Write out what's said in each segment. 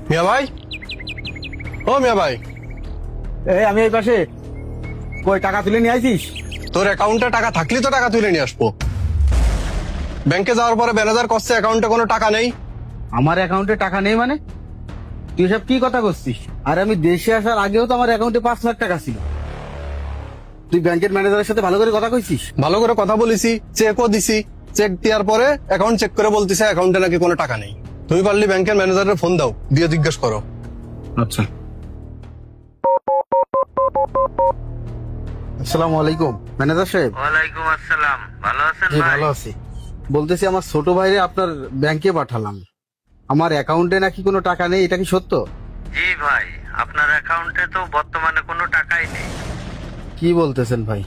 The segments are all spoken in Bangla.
মিয়া ভাই, ও মিয়া ভাই, এই আমি এই পাশে। কই টাকা তুলে নিয়ে আইছিস? তোর অ্যাকাউন্টে টাকা থাকলে তো টাকা তুলে নিয়ে আসবো। ব্যাংকে যাওয়ার পরে ম্যানেজার করছে অ্যাকাউন্টে কোনো টাকা নেই। আমার অ্যাকাউন্টে টাকা নেই মানে? তুই সব কি কথা করছিস? আর আমি দেশে আসার আগেও তো আমার অ্যাকাউন্টে 5 লাখ টাকা ছিল। তুই ব্যাংকের ম্যানেজারের সাথে ভালো করে কথা কইছিস? ভালো করে কথা বলেছি, চেকও দিছি। চেক দেওয়ার পরে অ্যাকাউন্ট চেক করে বলতেছে অ্যাকাউন্টে নাকি কোনো টাকা নেই। তুমি পারলে ব্যাংকের ম্যানেজারের ফোন দাও, দিয়ে জিজ্ঞেস করো। আচ্ছা। আসসালামু আলাইকুম ম্যানেজার সাহেব। ওয়ালাইকুম আসসালাম। ভালো আছেন জি ভাই? ভালো আছি। বলতেছি আমার ছোট ভাইরে আপনার ব্যাংকে পাঠালাম, আমার অ্যাকাউন্টে নাকি কোনো টাকা নেই, এটা কি সত্য? জি ভাই, আপনার অ্যাকাউন্টে তো বর্তমানে কোনো টাকাই নেই। কি বলতেছেন ভাই?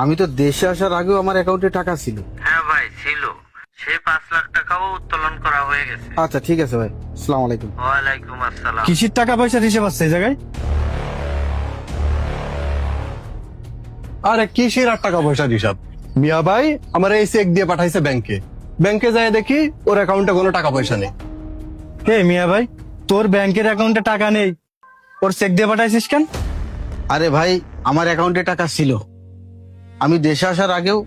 আমি তো দেশে আসার আগেও আমার অ্যাকাউন্টে টাকা ছিল। হ্যাঁ ভাই ছিল, সেই 5 লাখ টাকাও উত্তোলন করা হয়ে গেছে। আচ্ছা ঠিক আছে ভাই, আসসালামু আলাইকুম। ওয়ালাইকুম আসসালাম। কিসির টাকা পয়সার হিসেব আছে এই জায়গায়? আরে কিসের আর টাকা পয়সার হিসাব? মিয়া ভাই আমার এই চেক দিয়ে পাঠাইছে ব্যাংকে। ব্যাংকে যায় দেখি ওর অ্যাকাউন্টে কোনো টাকা পয়সা নেই। হে মিয়া ভাই, তোর ব্যাংকের অ্যাকাউন্টে টাকা নেই, ওর চেক দিয়ে পাঠাইছিস কেন? আরে ভাই আমার অ্যাকাউন্টে টাকা ছিল, আমি দেশে আসার আগেও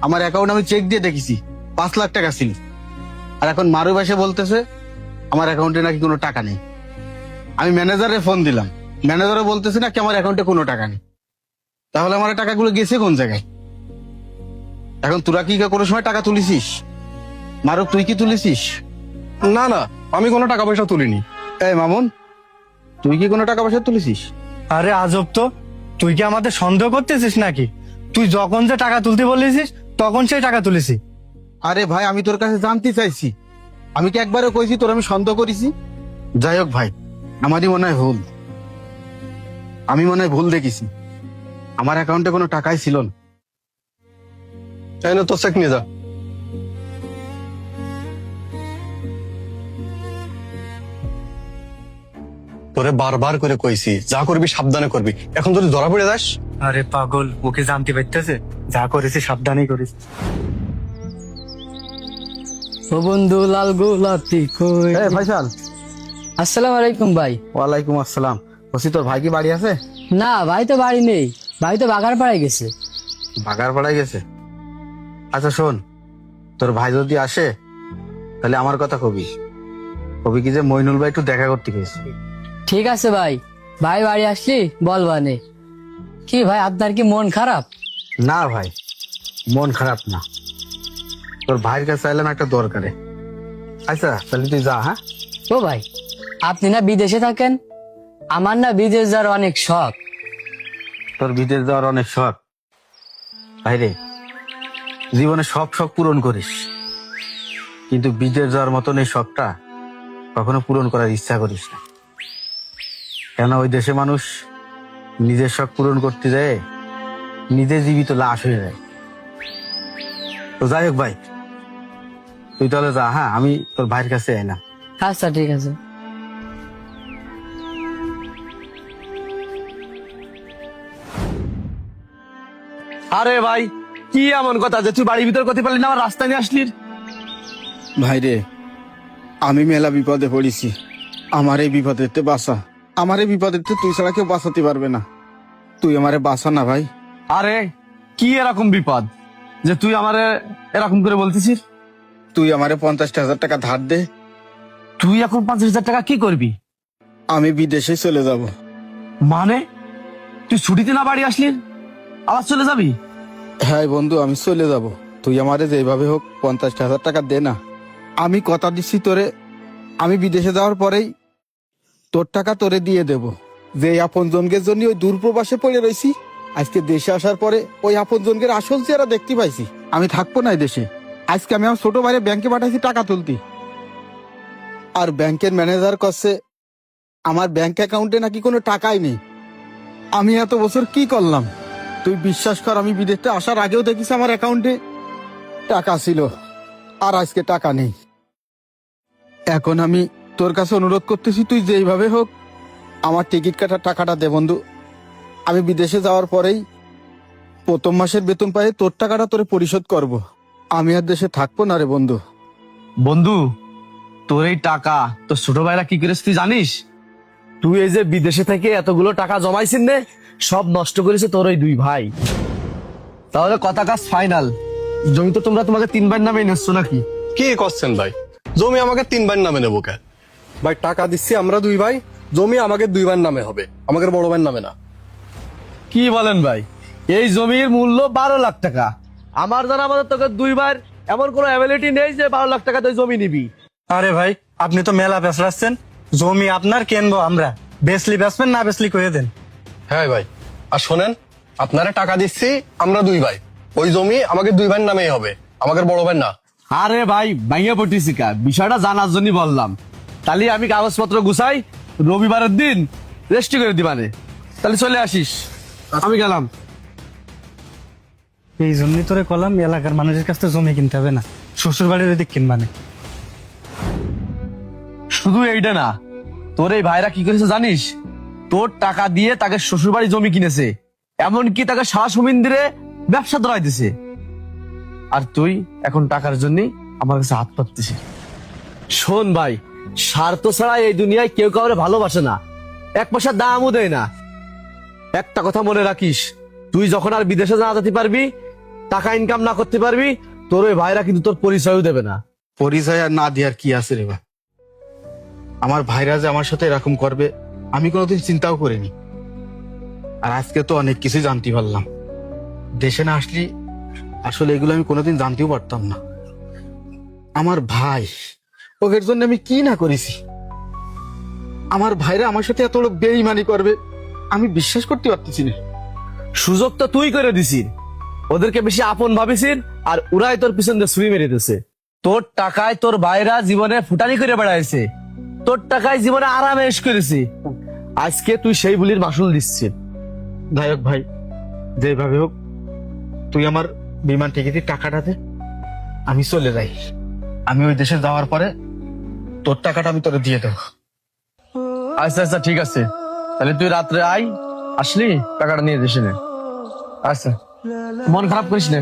আমার অ্যাকাউন্ট আমি চেক দিয়ে দেখেছি 5 লাখ টাকা ছিল। আর এখন মারু ভাষে বলতেছে আমার অ্যাকাউন্টে নাকি কোনো টাকা নেই। আমি ম্যানেজারে ফোন দিলাম, ম্যানেজারও বলতেছে নাকি আমার অ্যাকাউন্টে কোনো টাকা নেই। তাহলে আমার টাকাগুলো গেছে কোন জায়গায়? এখন তোরা কি কোনো সময় টাকা তুলিছিস? মারুক তুই কি তুলেছিস? না না, আমি কোনো টাকা পয়সা তুলিনি। এই মামুন, তুই কি কোনো টাকা পয়সা তুলেছিস? আরে আজব তো, তুই কি আমাদের সন্দেহ করতেছিস নাকি? তুই যখন যে টাকা তুলতে বলেছিস তখন সেই টাকা তুলেছি। আরে ভাই আমি তোর কাছে জানতে চাইছি, আমি কি একবারও কইছি তোর আমি সন্দেহ করেছি? যাই হোক ভাই, আমারই মনে হয় ভুল, আমি মনে হয় ভুল দেখেছি। আমার অ্যাকাউন্টে কোনো টাকাই ছিল না। তাই না, তো চেক নিয়ে যা। তোরে বারবার করে কইছি যা করবি সাবধানে করবি, এখন যদি ধরা পড়ে যাস। আরে পাগল, ওকে জানতে পারতেছে যা করেছি সাবধানেই করিস। ও বন্ধু লাল গোলাপি কই। এই ফাইসাল। আসসালামু আলাইকুম ভাই। ওয়ালাইকুম আসসালাম। বলছি তোর ভাই কি বাড়ি আছে? না ভাই তো বাড়ি নেই, ভাই তো বাগারপাড়ায় গেছে। বাগারপাড়ায় গেছে? আচ্ছা শোন, তোর ভাই যদি আসে তাহলে আমার কথা কবি, কবি কি যে মইনুল ভাই একটু দেখা করতে গেছে। ঠিক আছে ভাই, ভাই বাড়ি আসলি বলবানে। কি ভাই আপনার কি মন খারাপ? না ভাই, মন খারাপ না, তোর ভাইয়ের কাছে এলাম একটা দরকারে। আচ্ছা তাহলে তুই যা। হ্যাঁ ও ভাই, আপনি না বিদেশে থাকেন, আমার না বিদেশ যাওয়ার অনেক শখ। তোর বিদেশ যাওয়ার অনেক শখ? ভাইরে, জীবনে সব শখ পূরণ করিস, কিন্তু বিদেশ যাওয়ার মতন এই শখটা কখনো পূরণ করার ইচ্ছা করিস না। কেন ওই দেশে মানুষ নিজের শখ পূরণ করতে যায় নিজে জীবিত লাশ হয়ে যায়। তো যাই হোক ভাই, তুই তাহলে যা। হ্যাঁ আমি তোর ভাইয়ের কাছে এলাম। আচ্ছা ঠিক আছে। আরে ভাই, কি এমন কথা যে তুই বাড়ির ভিতর করতে পারলি না, আমার রাস্তায় নিয়ে আসলি? ভাইরে, আমি মেলা বিপদে পড়েছি, আমার এই বিপদের বাঁচা, আমার এই বিপদের তুই ছাড়া কেউ বাঁচাতে পারবে না, তুই আমারে বাঁচা না ভাই। আরে কি এরকম বিপদ যে তুই আমারে এরকম করে বলতেছিস? তুই আমারে 50,000 টাকা ধার দে, তুই এখন 50,000 টাকা কি করবি? আমি বিদেশে চলে যাব। মানে তুই ছুটিতে না বাড়ি আসলি, আবার চলে যাবি? হ্যাঁ বন্ধু, আমি চলে যাব। তুই আমারে যেভাবে হোক 50,000 টাকা দে না, আমি কথা দিচ্ছি তোরে, আমি বিদেশে যাওয়ার পরেই তোর টাকা তোরে দিয়ে দেব। যে আপন জনকের জন্য ওই দূরপ্রবাসে পড়ে রয়েছি, আজকে দেশে আসার পরে ওই আপন জনকের আসল চেহারা দেখতে পাইছি। আমি থাকবো না এই দেশে। আজকে আমি আমার ছোট ভাইয়ের ব্যাংকে পাঠাইছি টাকা তুলতি, আর ব্যাংকের ম্যানেজার করছে আমার ব্যাংক অ্যাকাউন্টে নাকি কোনো টাকাই নেই। আমি এত বছর কি করলাম? তুই বিশ্বাস কর, আমি বিদেশে আসার আগেও দেখিস আমার অ্যাকাউন্টে টাকা ছিল, আর আজকে টাকা নেই। এখন আমি তোর কাছে অনুরোধ করতেছি, তুই যেইভাবে হোক আমার টিকিট কাটার টাকাটা দে বন্ধু। আমি বিদেশে যাওয়ার পরেই প্রথম মাসের বেতন পাই তোর টাকাটা তোরে পরিশোধ করব। আমি আর দেশে থাকবো না রে বন্ধু। বন্ধু, তোর এই টাকা তোর ছোট ভাইরা কি করেছে তুই জানিস? তুই এই যে বিদেশে থেকে এতগুলো টাকা জমাইছিস নে, সব নষ্ট করেছে তোর ওই দুই ভাই। তাহলে কথা কাজ ফাইনাল, জমি তো তোমাকে 3 ভাইয়ের নামে নিচ্ছ নাকি? কি করছেন ভাই? জমি আমাকে 3 ভাইয়ের নামে নেবো কেন? ভাই টাকা দিচ্ছি আমরা 2 ভাই, জমি আমাকে 2 ভাইয়ের নামে হবে, আমাদের বড় ভাইয়ের নামে না। কি বলেন ভাই? এই জমির মূল্য 12 লাখ টাকা। আমার জানা আমাদের তোকে 2 ভাইয়ের এমন কোনো অ্যাবিলিটি নেই যে 12 লাখ টাকা তুই জমি নিবি। আরে ভাই, আপনি তো মেলা পেছলাচ্ছেন। জমি আপনার কেনবো আমরা, বেচলি বেচবেন, না বেচলি করে দেন। হ্যাঁ ভাই, আর শোনেন, আপনারা টাকা দিচ্ছি আমরা 2 ভাই, ওই জমি আমাকে 2 ভাইয়ের নামেই হবে, আমাদের বড় ভাই না। আরে ভাই, ভাইয়া পটিসিকা বিষয়টা জানার জন্য বললাম। তাহলে আমি কাগজপত্র গুছাই, রবিবারের দিন রেজিস্ট্রি করে দিবানে। তাহলে চলে আসিস, আমি গেলাম। এই জন্যই তোরে কলাম এলাকার মানুষের কাছ থেকে জমি কিনতে হবে না, শ্বশুর বাড়ির ওদিক কিনবানে। শুধু এইটা না, তোর এই ভাইরা কি করেছে জানিস? তোর টাকা দিয়ে তাকে শ্বশুরবাড়ি জমি কিনেছে, এমনকি তাকে শ্বাস মন্দিরে ব্যবসা ধরাই দিছে। আর তুই এখন টাকার জন্য আমার কাছে হাত পাততেছিস। শোন ভাই, স্বার্থ ছাড়া এই দুনিয়ায় কেউ কাউরে ভালোবাসে না, 1 পয়সার দামও দেয় না। একটা কথা মনে রাখিস, তুই যখন আর বিদেশে না যেতে পারবি, টাকা ইনকাম না করতে পারবি, তোর ওই ভাইরা কিন্তু তোর পরিচয়ও দেবে না। পরিচয় আর না দেওয়ার কি আছে রে ভাই? আমার ভাইরা যে আমার সাথে এরকম করবে আমি কোনোদিন চিন্তাও করিনি। আর আজকে তো অনেক কিছু জানতে পারলাম। দেশে না আসলে আসলে এগুলো আমি কোনোদিন জানতেও পারতাম না। আমার ভাই, ওদের জন্য আমি কি না করেছি। আমার ভাইরা আমার সাথে এত লোক বেইমানি করবে আমি বিশ্বাস করতে পারতেছি না। সুযোগ তো তুই করে দিছিস, ওদেরকে বেশি আপন ভাবিছিস, আর ওরাই তোর পিছন দিয়ে ছুরি মেরে দিছে। তোর টাকায় তোর ভাইরা জীবনে ফুটানি করে বেড়াইছে, তোর টাকায় জীবনে আরামে এশ করেছি। আজকে তুই সেই বুলির মাসুল দিচ্ছিস। যাই হোক ভাই, যেভাবে হোক তুই আমার বিমান টিকিটের টাকাটা দে, আমি চলে যাই। আমি ওই দেশে যাওয়ার পরে তোর টাকাটা আমি তোরে দিয়ে দেবো। আচ্ছা আচ্ছা, ঠিক আছে। তাহলে তুই রাত্রে আয়, আসলি টাকাটা নিয়ে দিস নে। আচ্ছা, মন খারাপ করিস না।